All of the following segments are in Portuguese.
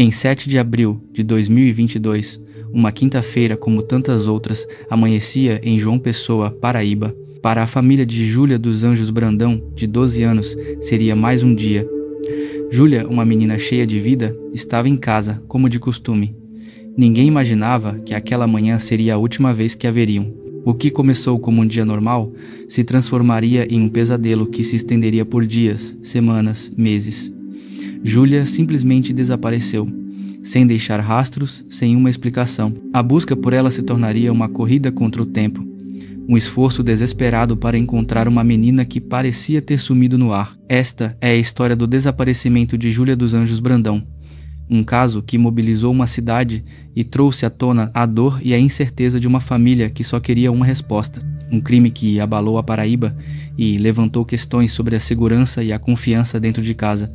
Em 7 de abril de 2022, uma quinta-feira como tantas outras, amanhecia em João Pessoa, Paraíba. Para a família de Júlia dos Anjos Brandão, de 12 anos, seria mais um dia. Júlia, uma menina cheia de vida, estava em casa, como de costume. Ninguém imaginava que aquela manhã seria a última vez que a veriam. O que começou como um dia normal se transformaria em um pesadelo que se estenderia por dias, semanas, meses. Júlia simplesmente desapareceu, sem deixar rastros, sem uma explicação. A busca por ela se tornaria uma corrida contra o tempo, um esforço desesperado para encontrar uma menina que parecia ter sumido no ar. Esta é a história do desaparecimento de Júlia dos Anjos Brandão, um caso que mobilizou uma cidade e trouxe à tona a dor e a incerteza de uma família que só queria uma resposta. Um crime que abalou a Paraíba e levantou questões sobre a segurança e a confiança dentro de casa.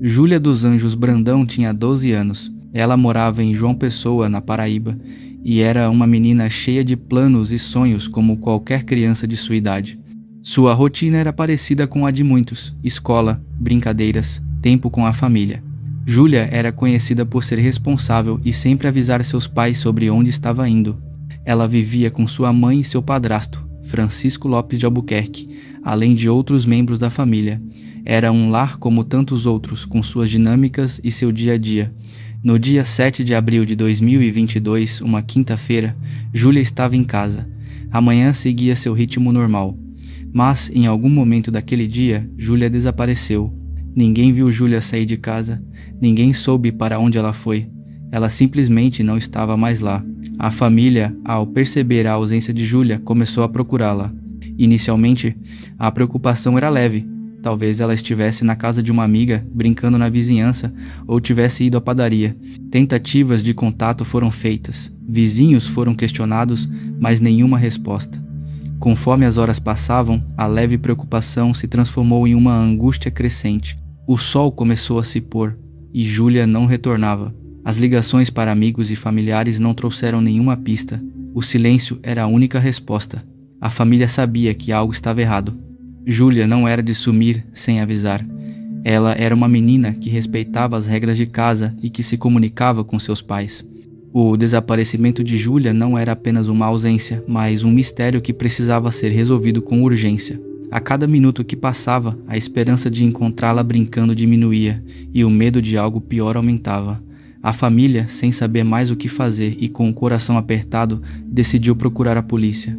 Júlia dos Anjos Brandão tinha 12 anos. Ela morava em João Pessoa, na Paraíba, e era uma menina cheia de planos e sonhos como qualquer criança de sua idade. Sua rotina era parecida com a de muitos: escola, brincadeiras, tempo com a família. Júlia era conhecida por ser responsável e sempre avisar seus pais sobre onde estava indo. Ela vivia com sua mãe e seu padrasto, Francisco Lopes de Albuquerque, além de outros membros da família. Era um lar como tantos outros, com suas dinâmicas e seu dia a dia. No dia 7 de abril de 2022, uma quinta-feira, Júlia estava em casa. A manhã seguia seu ritmo normal. Mas, em algum momento daquele dia, Júlia desapareceu. Ninguém viu Júlia sair de casa, ninguém soube para onde ela foi. Ela simplesmente não estava mais lá. A família, ao perceber a ausência de Júlia, começou a procurá-la. Inicialmente, a preocupação era leve. Talvez ela estivesse na casa de uma amiga, brincando na vizinhança, ou tivesse ido à padaria. Tentativas de contato foram feitas. Vizinhos foram questionados, mas nenhuma resposta. Conforme as horas passavam, a leve preocupação se transformou em uma angústia crescente. O sol começou a se pôr, e Júlia não retornava. As ligações para amigos e familiares não trouxeram nenhuma pista. O silêncio era a única resposta. A família sabia que algo estava errado. Júlia não era de sumir sem avisar. Ela era uma menina que respeitava as regras de casa e que se comunicava com seus pais. O desaparecimento de Júlia não era apenas uma ausência, mas um mistério que precisava ser resolvido com urgência. A cada minuto que passava, a esperança de encontrá-la brincando diminuía e o medo de algo pior aumentava. A família, sem saber mais o que fazer e com o coração apertado, decidiu procurar a polícia.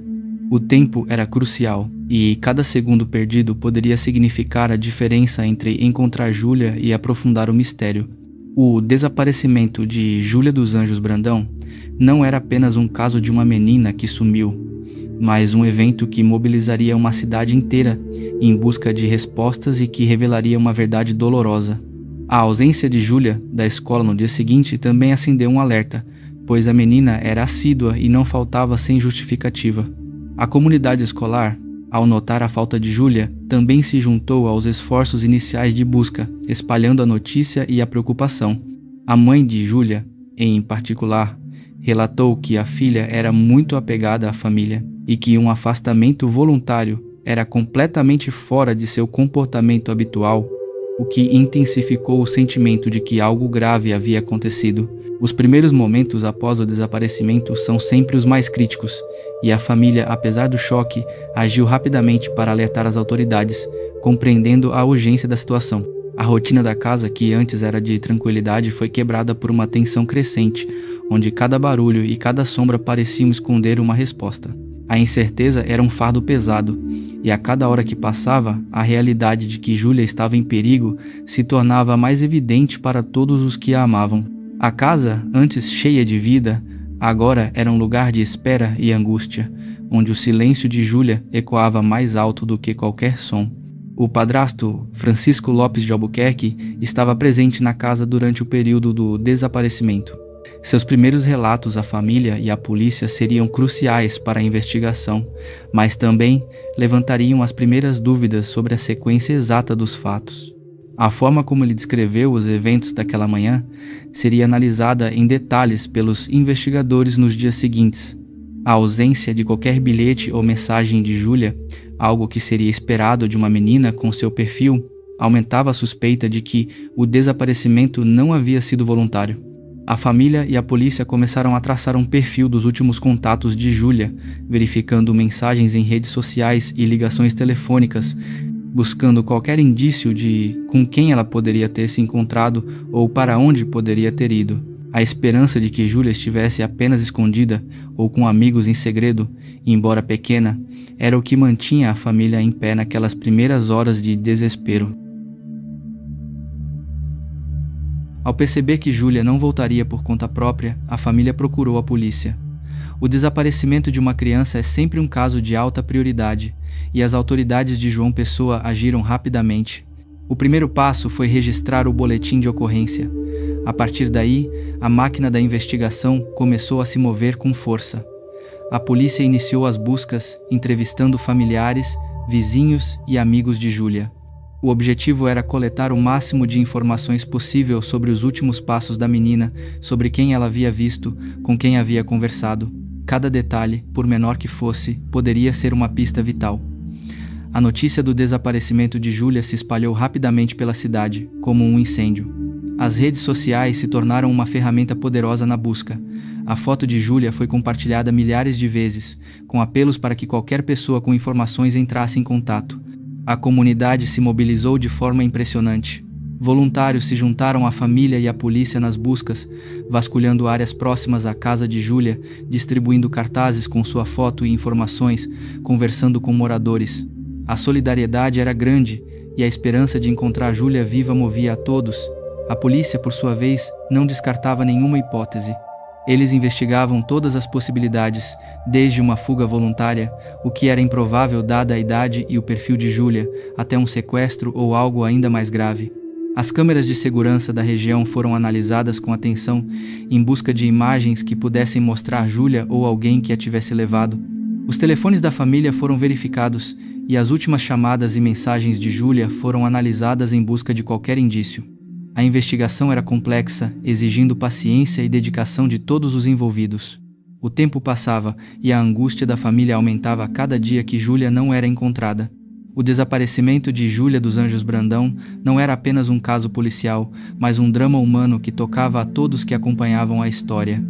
O tempo era crucial, e cada segundo perdido poderia significar a diferença entre encontrar Júlia e aprofundar o mistério. O desaparecimento de Júlia dos Anjos Brandão não era apenas um caso de uma menina que sumiu, mas um evento que mobilizaria uma cidade inteira em busca de respostas e que revelaria uma verdade dolorosa. A ausência de Júlia da escola no dia seguinte também acendeu um alerta, pois a menina era assídua e não faltava sem justificativa. A comunidade escolar, ao notar a falta de Júlia, também se juntou aos esforços iniciais de busca, espalhando a notícia e a preocupação. A mãe de Júlia, em particular, relatou que a filha era muito apegada à família e que um afastamento voluntário era completamente fora de seu comportamento habitual, o que intensificou o sentimento de que algo grave havia acontecido. Os primeiros momentos após o desaparecimento são sempre os mais críticos, e a família, apesar do choque, agiu rapidamente para alertar as autoridades, compreendendo a urgência da situação. A rotina da casa, que antes era de tranquilidade, foi quebrada por uma tensão crescente, onde cada barulho e cada sombra pareciam esconder uma resposta. A incerteza era um fardo pesado, e a cada hora que passava, a realidade de que Júlia estava em perigo se tornava mais evidente para todos os que a amavam. A casa, antes cheia de vida, agora era um lugar de espera e angústia, onde o silêncio de Júlia ecoava mais alto do que qualquer som. O padrasto, Francisco Lopes de Albuquerque, estava presente na casa durante o período do desaparecimento. Seus primeiros relatos à família e à polícia seriam cruciais para a investigação, mas também levantariam as primeiras dúvidas sobre a sequência exata dos fatos. A forma como ele descreveu os eventos daquela manhã seria analisada em detalhes pelos investigadores nos dias seguintes. A ausência de qualquer bilhete ou mensagem de Júlia, algo que seria esperado de uma menina com seu perfil, Aumentava a suspeita de que o desaparecimento não havia sido voluntário. A família e a polícia começaram a traçar um perfil dos últimos contatos de Júlia, verificando mensagens em redes sociais e ligações telefônicas, buscando qualquer indício de com quem ela poderia ter se encontrado ou para onde poderia ter ido. A esperança de que Júlia estivesse apenas escondida ou com amigos em segredo, embora pequena, era o que mantinha a família em pé naquelas primeiras horas de desespero. Ao perceber que Júlia não voltaria por conta própria, a família procurou a polícia. O desaparecimento de uma criança é sempre um caso de alta prioridade, e as autoridades de João Pessoa agiram rapidamente. O primeiro passo foi registrar o boletim de ocorrência. A partir daí, a máquina da investigação começou a se mover com força. A polícia iniciou as buscas, entrevistando familiares, vizinhos e amigos de Júlia. O objetivo era coletar o máximo de informações possível sobre os últimos passos da menina, sobre quem ela havia visto, com quem havia conversado. Cada detalhe, por menor que fosse, poderia ser uma pista vital. A notícia do desaparecimento de Júlia se espalhou rapidamente pela cidade, como um incêndio. As redes sociais se tornaram uma ferramenta poderosa na busca. A foto de Júlia foi compartilhada milhares de vezes, com apelos para que qualquer pessoa com informações entrasse em contato. A comunidade se mobilizou de forma impressionante. Voluntários se juntaram à família e à polícia nas buscas, vasculhando áreas próximas à casa de Júlia, distribuindo cartazes com sua foto e informações, conversando com moradores. A solidariedade era grande e a esperança de encontrar Júlia viva movia a todos. A polícia, por sua vez, não descartava nenhuma hipótese. Eles investigavam todas as possibilidades, desde uma fuga voluntária, o que era improvável dada a idade e o perfil de Júlia, até um sequestro ou algo ainda mais grave. As câmeras de segurança da região foram analisadas com atenção, em busca de imagens que pudessem mostrar Júlia ou alguém que a tivesse levado. Os telefones da família foram verificados e as últimas chamadas e mensagens de Júlia foram analisadas em busca de qualquer indício. A investigação era complexa, exigindo paciência e dedicação de todos os envolvidos. O tempo passava e a angústia da família aumentava a cada dia que Júlia não era encontrada. O desaparecimento de Júlia dos Anjos Brandão não era apenas um caso policial, mas um drama humano que tocava a todos que acompanhavam a história.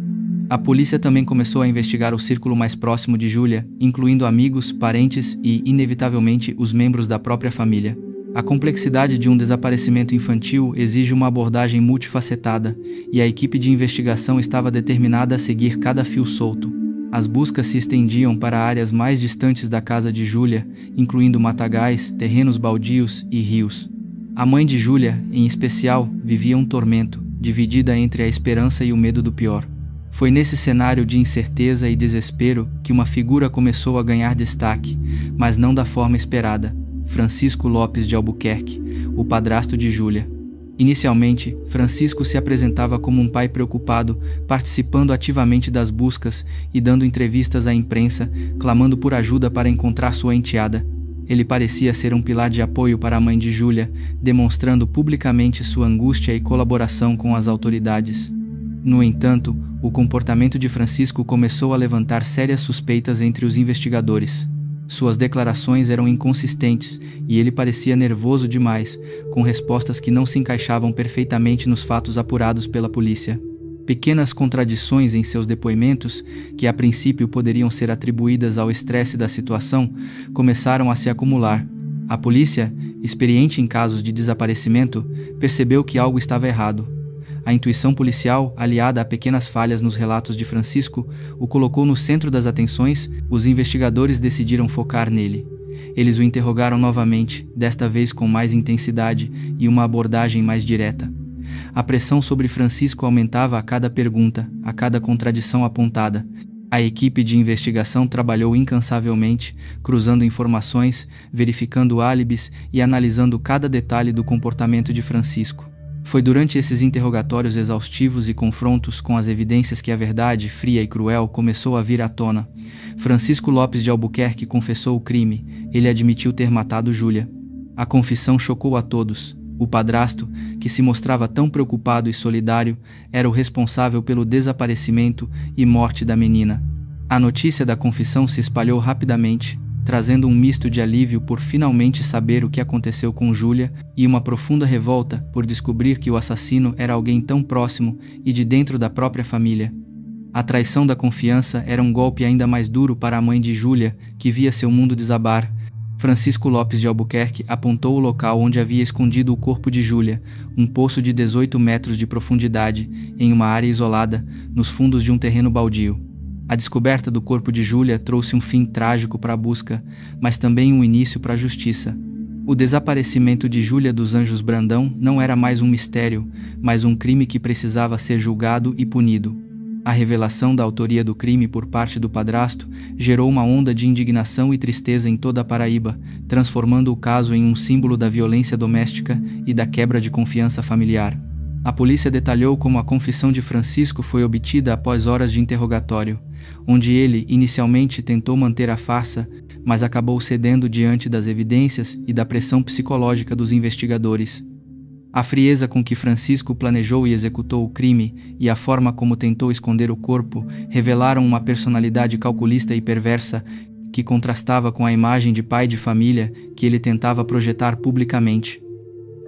A polícia também começou a investigar o círculo mais próximo de Júlia, incluindo amigos, parentes e, inevitavelmente, os membros da própria família. A complexidade de um desaparecimento infantil exige uma abordagem multifacetada, e a equipe de investigação estava determinada a seguir cada fio solto. As buscas se estendiam para áreas mais distantes da casa de Júlia, incluindo matagais, terrenos baldios e rios. A mãe de Júlia, em especial, vivia um tormento, dividida entre a esperança e o medo do pior. Foi nesse cenário de incerteza e desespero que uma figura começou a ganhar destaque, mas não da forma esperada: Francisco Lopes de Albuquerque, o padrasto de Júlia. Inicialmente, Francisco se apresentava como um pai preocupado, participando ativamente das buscas e dando entrevistas à imprensa, clamando por ajuda para encontrar sua enteada. Ele parecia ser um pilar de apoio para a mãe de Júlia, demonstrando publicamente sua angústia e colaboração com as autoridades. No entanto, o comportamento de Francisco começou a levantar sérias suspeitas entre os investigadores. Suas declarações eram inconsistentes e ele parecia nervoso demais, com respostas que não se encaixavam perfeitamente nos fatos apurados pela polícia. Pequenas contradições em seus depoimentos, que a princípio poderiam ser atribuídas ao estresse da situação, começaram a se acumular. A polícia, experiente em casos de desaparecimento, percebeu que algo estava errado. A intuição policial, aliada a pequenas falhas nos relatos de Francisco, o colocou no centro das atenções. Os investigadores decidiram focar nele. Eles o interrogaram novamente, desta vez com mais intensidade e uma abordagem mais direta. A pressão sobre Francisco aumentava a cada pergunta, a cada contradição apontada. A equipe de investigação trabalhou incansavelmente, cruzando informações, verificando álibis e analisando cada detalhe do comportamento de Francisco. Foi durante esses interrogatórios exaustivos e confrontos com as evidências que a verdade, fria e cruel, começou a vir à tona. Francisco Lopes de Albuquerque confessou o crime. Ele admitiu ter matado Júlia. A confissão chocou a todos. O padrasto, que se mostrava tão preocupado e solidário, era o responsável pelo desaparecimento e morte da menina. A notícia da confissão se espalhou rapidamente, trazendo um misto de alívio por finalmente saber o que aconteceu com Júlia e uma profunda revolta por descobrir que o assassino era alguém tão próximo e de dentro da própria família. A traição da confiança era um golpe ainda mais duro para a mãe de Júlia, que via seu mundo desabar. Francisco Lopes de Albuquerque apontou o local onde havia escondido o corpo de Júlia, um poço de 18 metros de profundidade, em uma área isolada, nos fundos de um terreno baldio. A descoberta do corpo de Júlia trouxe um fim trágico para a busca, mas também um início para a justiça. O desaparecimento de Júlia dos Anjos Brandão não era mais um mistério, mas um crime que precisava ser julgado e punido. A revelação da autoria do crime por parte do padrasto gerou uma onda de indignação e tristeza em toda a Paraíba, transformando o caso em um símbolo da violência doméstica e da quebra de confiança familiar. A polícia detalhou como a confissão de Francisco foi obtida após horas de interrogatório, onde ele inicialmente tentou manter a farsa, mas acabou cedendo diante das evidências e da pressão psicológica dos investigadores. A frieza com que Francisco planejou e executou o crime e a forma como tentou esconder o corpo revelaram uma personalidade calculista e perversa que contrastava com a imagem de pai de família que ele tentava projetar publicamente.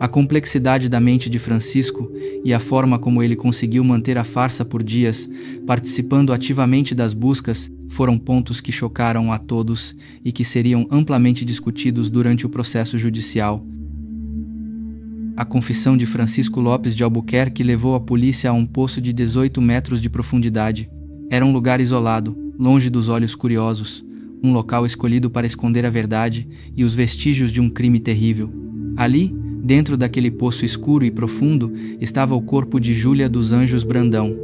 A complexidade da mente de Francisco e a forma como ele conseguiu manter a farsa por dias, participando ativamente das buscas, foram pontos que chocaram a todos e que seriam amplamente discutidos durante o processo judicial. A confissão de Francisco Lopes de Albuquerque levou a polícia a um poço de 18 metros de profundidade. Era um lugar isolado, longe dos olhos curiosos, um local escolhido para esconder a verdade e os vestígios de um crime terrível. Ali, dentro daquele poço escuro e profundo, estava o corpo de Júlia dos Anjos Brandão.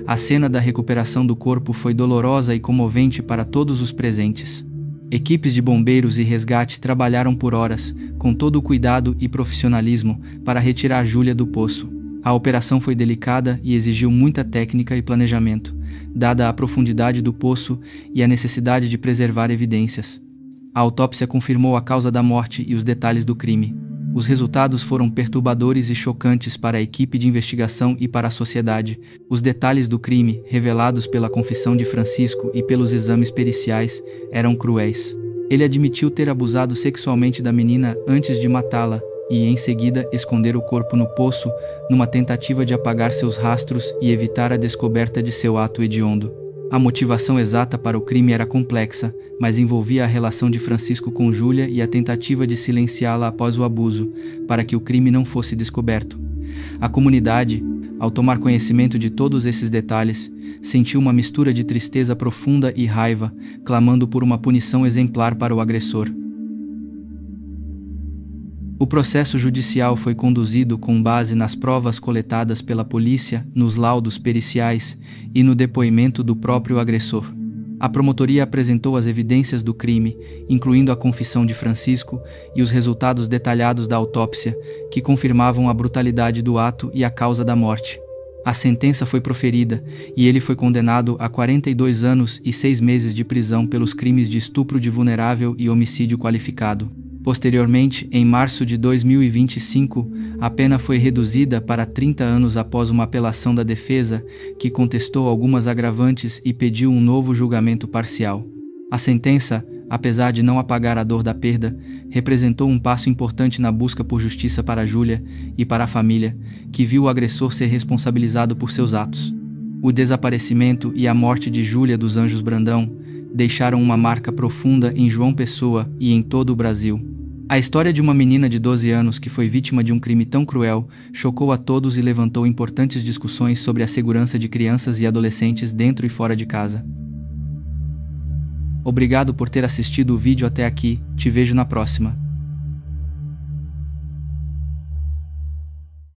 A cena da recuperação do corpo foi dolorosa e comovente para todos os presentes. Equipes de bombeiros e resgate trabalharam por horas, com todo o cuidado e profissionalismo, para retirar Júlia do poço. A operação foi delicada e exigiu muita técnica e planejamento, dada a profundidade do poço e a necessidade de preservar evidências. A autópsia confirmou a causa da morte e os detalhes do crime. Os resultados foram perturbadores e chocantes para a equipe de investigação e para a sociedade. Os detalhes do crime, revelados pela confissão de Francisco e pelos exames periciais, eram cruéis. Ele admitiu ter abusado sexualmente da menina antes de matá-la e, em seguida, esconder o corpo no poço, numa tentativa de apagar seus rastros e evitar a descoberta de seu ato hediondo. A motivação exata para o crime era complexa, mas envolvia a relação de Francisco com Júlia e a tentativa de silenciá-la após o abuso, para que o crime não fosse descoberto. A comunidade, ao tomar conhecimento de todos esses detalhes, sentiu uma mistura de tristeza profunda e raiva, clamando por uma punição exemplar para o agressor. O processo judicial foi conduzido com base nas provas coletadas pela polícia, nos laudos periciais e no depoimento do próprio agressor. A promotoria apresentou as evidências do crime, incluindo a confissão de Francisco e os resultados detalhados da autópsia, que confirmavam a brutalidade do ato e a causa da morte. A sentença foi proferida e ele foi condenado a 42 anos e 6 meses de prisão pelos crimes de estupro de vulnerável e homicídio qualificado. Posteriormente, em março de 2025, a pena foi reduzida para 30 anos após uma apelação da defesa, que contestou algumas agravantes e pediu um novo julgamento parcial. A sentença, apesar de não apagar a dor da perda, representou um passo importante na busca por justiça para Júlia e para a família, que viu o agressor ser responsabilizado por seus atos. O desaparecimento e a morte de Júlia dos Anjos Brandão deixaram uma marca profunda em João Pessoa e em todo o Brasil. A história de uma menina de 12 anos que foi vítima de um crime tão cruel chocou a todos e levantou importantes discussões sobre a segurança de crianças e adolescentes dentro e fora de casa. Obrigado por ter assistido o vídeo até aqui, te vejo na próxima.